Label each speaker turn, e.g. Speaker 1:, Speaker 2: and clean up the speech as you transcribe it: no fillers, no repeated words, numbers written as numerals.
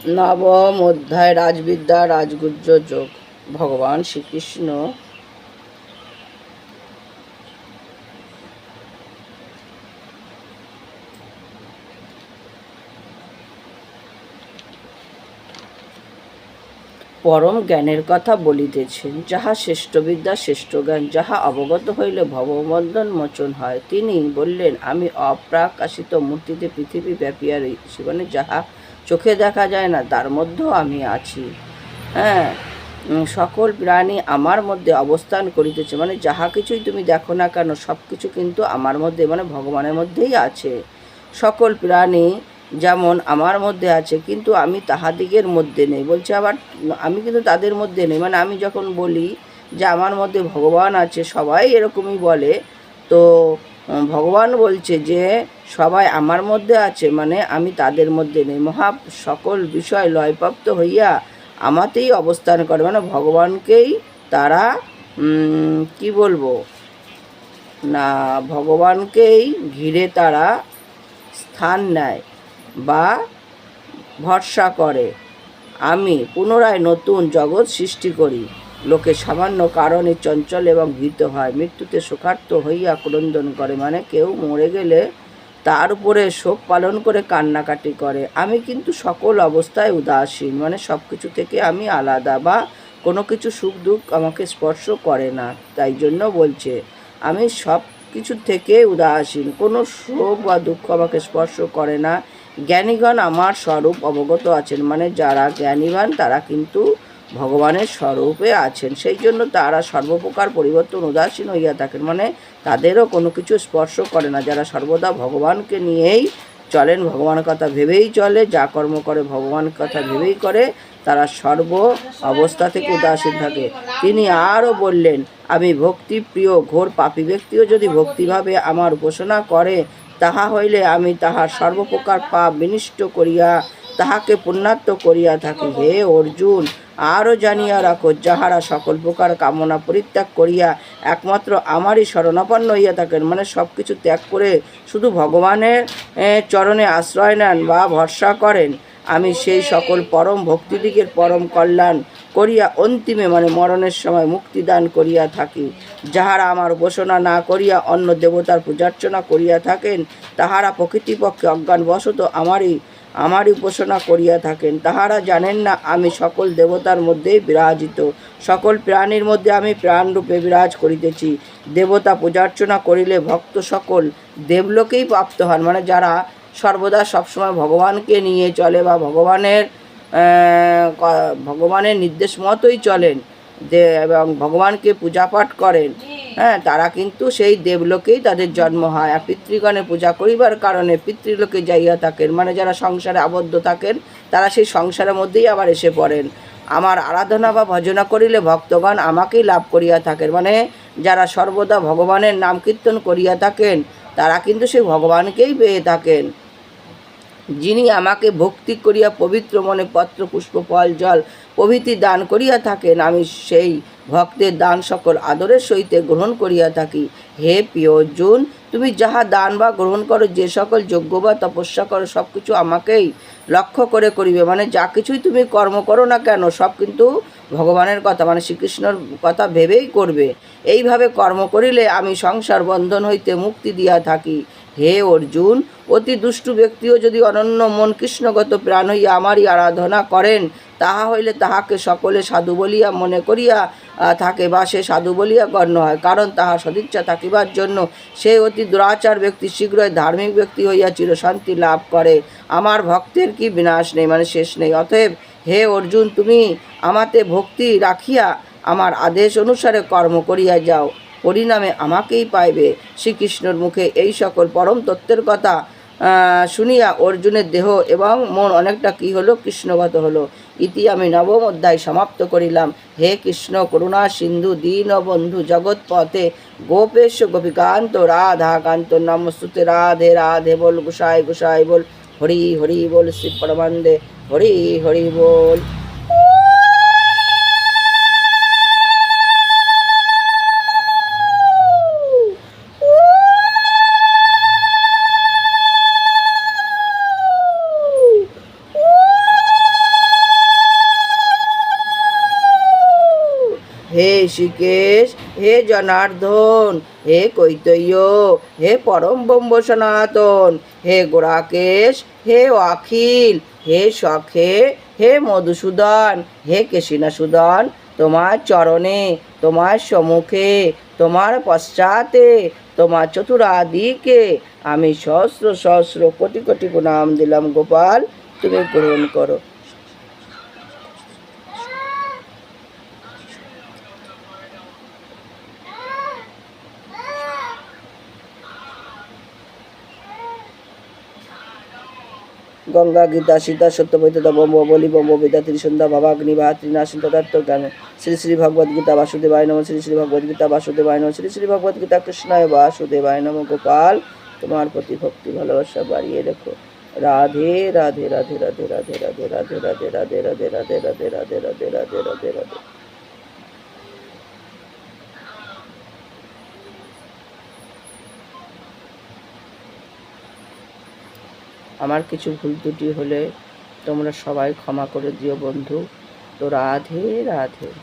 Speaker 1: নবম অধ্যায় রাজবিদ্যা রাজগুহ্য যোগ। ভগবান শ্রীকৃষ্ণ পরম জ্ঞানের কথা বলিতেছেন, যাহা শ্রেষ্ঠ বিদ্যা শ্রেষ্ঠ জ্ঞান, যাহা অবগত হইলে ভববন্ধন মোচন হয়। তিনি বললেন, আমি অপ্রাকাশিত মূর্তিতে পৃথিবী ব্যাপিয়া রয়েছি, মানে যাহা চোখে দেখা যায় না তার মধ্যেও আমি আছি। হ্যাঁ, সকল প্রাণী আমার মধ্যে অবস্থান করিতেছে, মানে যাহা কিছুই তুমি দেখো না কেন সব কিছু কিন্তু আমার মধ্যে, মানে ভগবানের মধ্যেই আছে। সকল প্রাণী যেমন আমার মধ্যে আছে, কিন্তু আমি তাহাদিগের মধ্যে নেই। বলছে আবার আমি কিন্তু তাদের মধ্যে নেই, মানে আমি যখন বলি যে আমার মধ্যে ভগবান আছে, সবাই এরকমই বলে। তো ভগবান বলছে যে সবাই আমার মধ্যে আছে, মানে আমি তাদের মধ্যে নেই। সকল বিষয় লয়প্রাপ্ত হইয়া আমাতেই অবস্থান করে, মানে ভগবানকেই তারা কি বলবো না, ভগবানকেই ঘিরে তারা স্থান নেয় বা ভরসা করে। আমি পুনরায় নতুন জগৎ সৃষ্টি করি। লোকে সামান্য কারণে চঞ্চল এবং ভীত হয়, মৃত্যুতে শোকার্ত হইয়া ক্রন্দন করে, মানে কেউ মরে গেলে তার উপরে শোক পালন করে কান্নাকাটি করে। আমি কিন্তু সকল অবস্থায় উদাসীন, মানে সব কিছু থেকে আমি আলাদা, বা কোনো কিছু সুখ দুঃখ আমাকে স্পর্শ করে না। তাই জন্য বলছে আমি সব কিছু থেকে উদাসীন, কোনো শোক বা দুঃখ আমাকে স্পর্শ করে না। জ্ঞানীগণ আমার স্বরূপ অবগত আছেন, মানে যারা জ্ঞানীবান তারা কিন্তু ভগবানের স্বরূপে আছেন, সেই জন্য তারা সর্বপ্রকার পরিবর্তন উদাসীন হইয়া থাকেন, মানে তাদেরও কোনো কিছু স্পর্শ করে না। যারা সর্বদা ভগবানকে নিয়েই চলেন, ভগবানের কথা ভেবেই চলে, যা কর্ম করে ভগবানের কথা ভেবেই করে, তারা সর্ব অবস্থা থেকে উদাসীন থাকে। তিনি আরও বললেন, আমি ভক্তিপ্রিয় ঘোর পাপী ব্যক্তিও যদি ভক্তিভাবে আমার উপাসনা করে, তাহা হইলে আমি তাহার সর্বপ্রকার পাপ বিনষ্ট করিয়া তাহাকে পুণ্যাত্ম করিয়া থাকি। হে অর্জুন, আরও জানিয়া রাখো, যাহারা সকল প্রকার কামনা পরিত্যাগ করিয়া একমাত্র আমারই শরণাপন্ন হইয়া থাকেন, মানে সব কিছু ত্যাগ করে শুধু ভগবানের চরণে আশ্রয় নেন বা ভরসা করেন, আমি সেই সকল পরম ভক্তিদিগের পরম কল্যাণ করিয়া অন্তিমে, মানে মরণের সময় মুক্তিদান করিয়া থাকি। যাহারা আমার উপাসনা না করিয়া অন্য দেবতার পূজার্চনা করিয়া থাকেন, তাহারা প্রকৃতিপক্ষে অজ্ঞানবশত আমারই উপাসনা করিয়া থাকেন। তাহারা জানেন না আমি সকল দেবতার মধ্যেই বিরাজিত, সকল প্রাণীর মধ্যে আমি প্রাণরূপে বিরাজ করিতেছি। দেবতা পূজার্চনা করিলে ভক্ত সকল দেবলোকেই প্রাপ্ত হন, মানে যারা সর্বদা সবসময় ভগবানকে নিয়ে চলে বা ভগবানের নির্দেশ মতোই চলেন এবং ভগবানকে পূজাপাঠ করেন, হ্যাঁ, তারা কিন্তু সেই দেবলোকেই তাদের জন্ম হয়। আর পিতৃগণের পূজা করিবার কারণে পিতৃলোকে যাইয়া থাকেন, মানে যারা সংসারে আবদ্ধ থাকেন তারা সেই সংসারের মধ্যেই আবার এসে পড়েন। আমার আরাধনা বা ভজনা করিলে ভক্তগণ আমাকেই লাভ করিয়া থাকেন, মানে যারা সর্বদা ভগবানের নাম কীর্তন করিয়া থাকেন তারা কিন্তু সেই ভগবানকেই পেয়ে থাকেন। যিনি আমাকে ভক্তি করিয়া পবিত্র মনে পত্র পুষ্প ফল জল প্রভৃতি দান করিয়া থাকেন, আমি সেই ভক্তের দান সকল আদরের সহিত গ্রহণ করিয়া থাকি। হে প্রিয় অর্জুন, তুমি যাহা দান বা গ্রহণ করো, যে সকল যজ্ঞ বা তপস্যা করো, সব কিছু আমাকেই লক্ষ্য করে করিবে, মানে যা কিছুই তুমি কর্ম করো না কেন সব কিন্তু ভগবানের কথা, মানে শ্রীকৃষ্ণর কথা ভেবেই করবে। এইভাবে কর্ম করিলে আমি সংসার বন্ধন হইতে মুক্তি দিয়া থাকি। হে অর্জুন, অতি দুষ্টু ব্যক্তিও যদি অনন্য মন কৃষ্ণগত প্রাণ হইয়া আমারই আরাধনা করেন, তাহা হইলে তাহাকে সকলে সাধু বলিয়া মনে করিয়া থাকে বা সে সাধু বলিয়া গণ্য হয়, কারণ তাহার সদিচ্ছা থাকিবার জন্য সে অতি দুরাচার ব্যক্তি শীঘ্রই ধার্মিক ব্যক্তি হইয়া চিরশান্তি লাভ করে। আমার ভক্তের কি বিনাশ নেই, মানে শেষ নেই। অতএব হে অর্জুন, তুমি আমাতে ভক্তি রাখিয়া আমার আদেশ অনুসারে কর্ম করিয়া যাও, পরিণামে আমাকেই পাইবে। শ্রীকৃষ্ণর মুখে এই সকল পরম তত্ত্বের কথা শুনিয়া অর্জুনের দেহ এবং মন অনেকটা কি হলো, কৃষ্ণগত হলো। ইতি আমি নবম অধ্যায় সমাপ্ত করিলাম। হে কৃষ্ণ করুণা সিন্ধু দীন বন্ধু জগৎপথে গোপেশ গোপিকান্ত রাধা কান্ত নমস্তুতে। রাধে রাধে বল, গোসাই গোসাই বল, হরি হরি বল, শ্রী পরমানন্দে হরি হরি বল। হে ঋষিকেশ, হে জনার্দন, হে কৈতৈয়, হে পরম ব্রহ্ম সনাতন, হে গোরাকেশ, হে অখিল, হে সখে, হে মধুসূদন, হে কেশিনাসূদন, তোমার চরণে, তোমার সম্মুখে, তোমার পশ্চাতে, তোমার চতুরাদিকে আমি সহস্র সহস্র কোটি কোটি প্রণাম দিলাম গোপাল, তুমি গ্রহণ করো। গঙ্গা গীতা সীতা সত্যবৈততা ব্রহ্ম বলি ব্রহ্ম বিদ্যা ত্রিসন্ধ্যা ভাবাগ্নি বা ত্রিনাশন তদার্থ জ্ঞান। শ্রী শ্রী ভগবদ গীতা বাসুদেবায় নম, শ্রী শ্রী ভগবদ গীতা বাসুদেবায় নম, শ্রী শ্রী ভগবদ গীতা কৃষ্ণায় বাসুদেবায় নম। গোপাল, তোমার প্রতি ভক্তি ভালোবাসা বাড়িয়ে রেখো। রাধে রাধে রাধে রাধে রাধে রাধে রাধে রাধে রাধে রাধে রাধে রাধে রাধে রাধে রাধে রাধে রাধে। আমার কিছু ভুল ত্রুটি হলে তোমরা সবাই ক্ষমা করে দিও বন্ধু। তো রাধে রাধে।